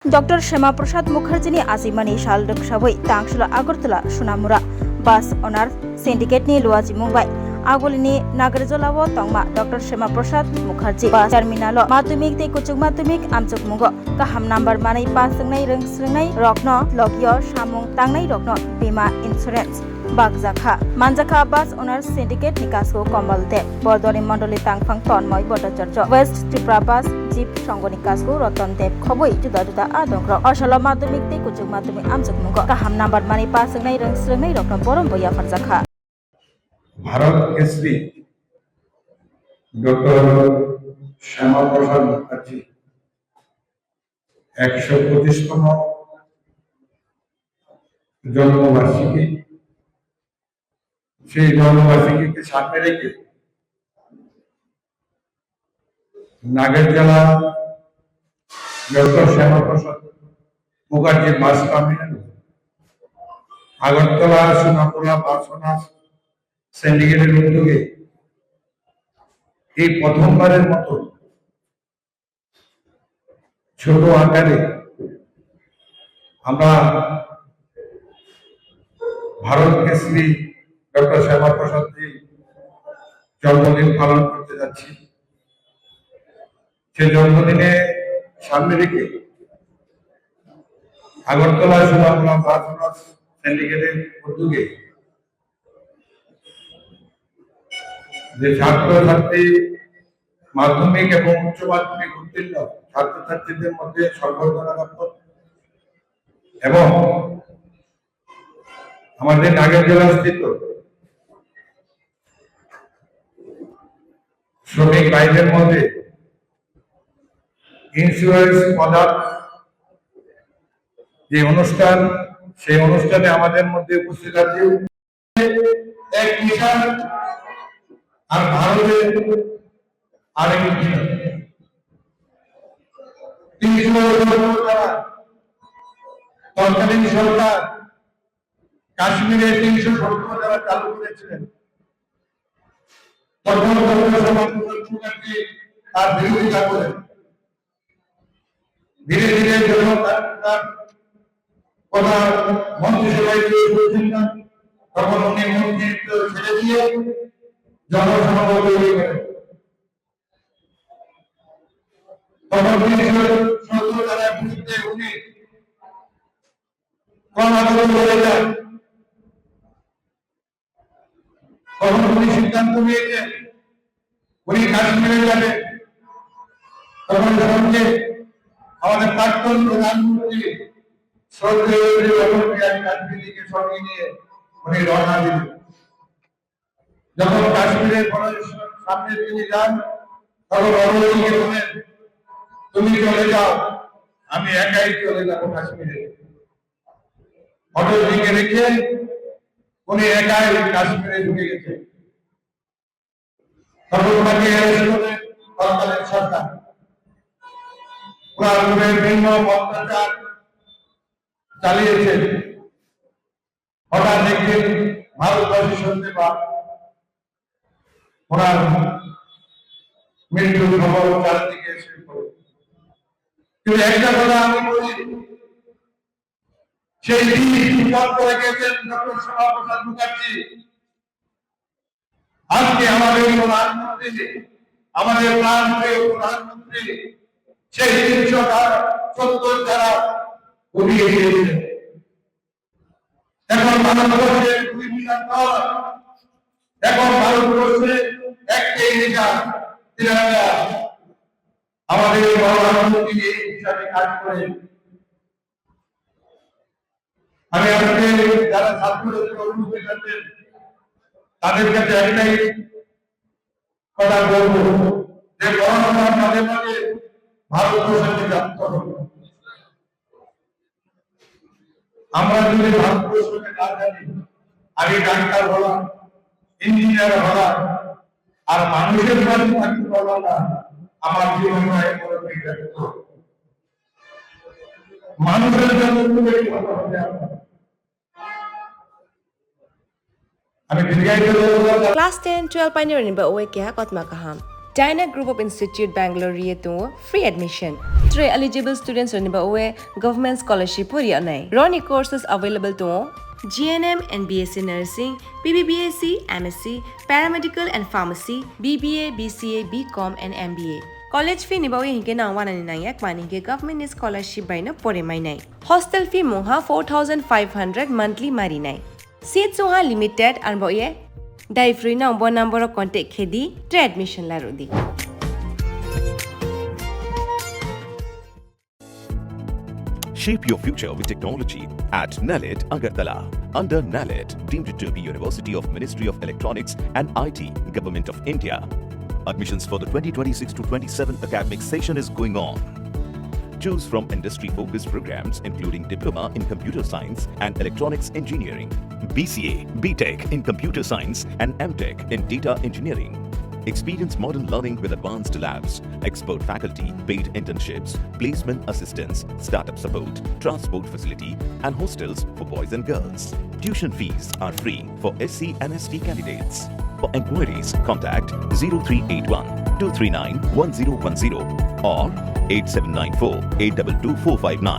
Doctor Shyama Prasad मुखर्जीनि आजिमानि साल दोंसाबै तांसुला आगरतला सुनामुरा बास अनार सिंडिकेटनि लुवाजि मुंबाय आगोलनि नागरजलाव तंमा डॉक्टर श्यामा प्रसाद मुखर्जी बास टर्मिनाल माध्यमिक ते कुचुक माध्यमिक आमचुक मुंगो गाहाम नाम्बार मानै पास जोंनाय रोंस्रोंनाय रत्न लगिय सामुं तांनाय रत्न बीमा इन्सुरेन्स बागजाखा मानजाखा बास ओनार सिंडिकेट निकासको कमल देव बरदनी मंडली तांफां तन्मय भट्टाचार्य वेस्ट त्रिपुरा बास जीप संघ निकासको रतन देव खबै जुदा जुदा आदंग्र असल माध्यमिक ते कुचुक माध्यमिक आमचुक मुंगो गाहाम नाम्बार मानै पास जोंनाय रोंस्रोंनाय रत्न बरम बया फारजाखा भारत केसरी डॉक्टर श्यामा प्रसाद मुखर्जी 125तम जन्मबार्षिकी সেই জন্মবার্ষিকীকে সামনে রেখে নাগরজলা ডক্টর শ্যামা প্রসাদ মুখার্জি বাস টার্মিনাল আগরতলা সোনাপুরা বাসনা সিন্ডিকেটের উদ্যোগে এই প্রথমবারের মতো ছোট আকারে আমরা ভারত কেসরি डॉक्टर श्यामा प्रसाद जी जन्मदिन पालन करते যাচ্ছি সেই জন্মদিনে সামনে রেখে আগরতলা সোনাপুরা বাসনা সিন্ডিকেটের উদ্যোগে যে ছাত্রছাত্রী মাধ্যমিক এবং উচ্চ মাধ্যমিক উত্তীর্ণ ছাত্রছাত্রীদের মধ্যে সর্বজনাত্মক এবং আমাদের নাগরজলা স্থিত শ্রমিক ভাইদের মধ্যে ইন্স্যুরেন্স প্রদান যে অনুষ্ঠান সেই অনুষ্ঠানে আমাদের মধ্যে উপস্থিত আছে এক মিশন আর ভারতের আরেক মিশন 300 তৎকালীন সরকার কাশ্মীরে 370 যারা চালু করেছিলেন তখন মুখর্জি তার বিরোধিতা করেন ধীরে ধীরে যখন তার কথা মন্ত্রিসভায় বলছেন না তখন উনি মন্ত্রিত্ব ছেড়ে দিয়ে জনসংঘ তৈরি করেন তখন 370 জনের বিরুদ্ধে উনি কোন আন্দোলন করে যান তখন উনি সিদ্ধান্ত নিয়েছেন উনি কাশ্মীরে যাবেন তখন সঙ্গে আমাদের প্রাক্তন প্রধানমন্ত্রী শ্রদ্ধেয় অটল বিহারী বাজপেয়ীকে সঙ্গে নিয়ে উনি রওনা দিলেন যখন কাশ্মীরের সামনে তিনি যান তখন অটলজিকে বলেন তুমি চলে যাও আমি একাই চলে যাবো কাশ্মীরে অটলজিকে রেখে উনি একাই কাশ্মীরে ঢুকে গেছে তখন ওনাকে তৎকালীন সরকার পুরাতনের ভিন্ন অত্যাচার চালিয়েছে হঠাৎ একদিন ভারতবাসী শুনতে পান ওনার মৃত্যুর খবর চারিদিকে এসে পড়ে কিন্তু একটা কথা আমি বলি সেই বিপদ করে গেছেন ডক্টর শ্যামা প্রসাদ মুখার্জি আজকে আমাদের প্রধানমন্ত্রী আমাদের প্রাণপ্রিয় প্রধানমন্ত্রী সেই 370 ধারা উঠিয়ে দিয়েছেন এখন ভারতবর্ষে 2 মিলিয়ন ডলার এখন ভারতবর্ষে একটাই নিশান তিরঙ্গা আমাদের প্রধানমন্ত্রী এই হিসাবে কাজ করেন আমি আজকে যারা ছাত্রদের অনুষ্ঠিত আছেন তাদের কাছে একটাই কথা বলবো যে পড়াশোনার মাঝে মাঝে ভারতবর্ষকে জানতে হবে আমরা যদি ভারতবর্ষকে না জানি আগে ডাক্তার হলাম ইঞ্জিনিয়ার হলাম আর মানুষের মাঝে থাকতে পারলাম না আমার জীবনটা একবার বিঘ্নিত মানুষের জন্য ভালো হবে Class 10, 12 pioneer ni ba uwe kya kot makaham. Dyna Group of Institute Bangalore to free admission. Tre eligible students roniba uwe government scholarship puri anai. Roni courses available to GNM and BSc Nursing, PBBSc, MSc, Paramedical and Pharmacy, BBA, BCA, BCom and MBA. College fee nibawi hinke na 199 yak mani hinke government scholarship by no pore mai nai. Hostel fee moha 4500 monthly mari nai. Seats moha limited and boye dai free na umbo number of contact khedi tre admission la rodi. Shape your future with technology at NALED Agartala. Under NALED, deemed to be University of Ministry of Electronics and IT, Government of India. Admissions for the 2026 to 27 academic session is going on. Choose from industry-focused programs including Diploma in Computer Science and Electronics Engineering, BCA, BTech in Computer Science and MTech in Data Engineering. Experience modern learning with advanced labs, expert faculty, paid internships, placement assistance, startup support, transport facility, and hostels for boys and girls. Tuition fees are free for SC and ST candidates. For enquiries, contact 0381 239 1010 or 8794 822 459.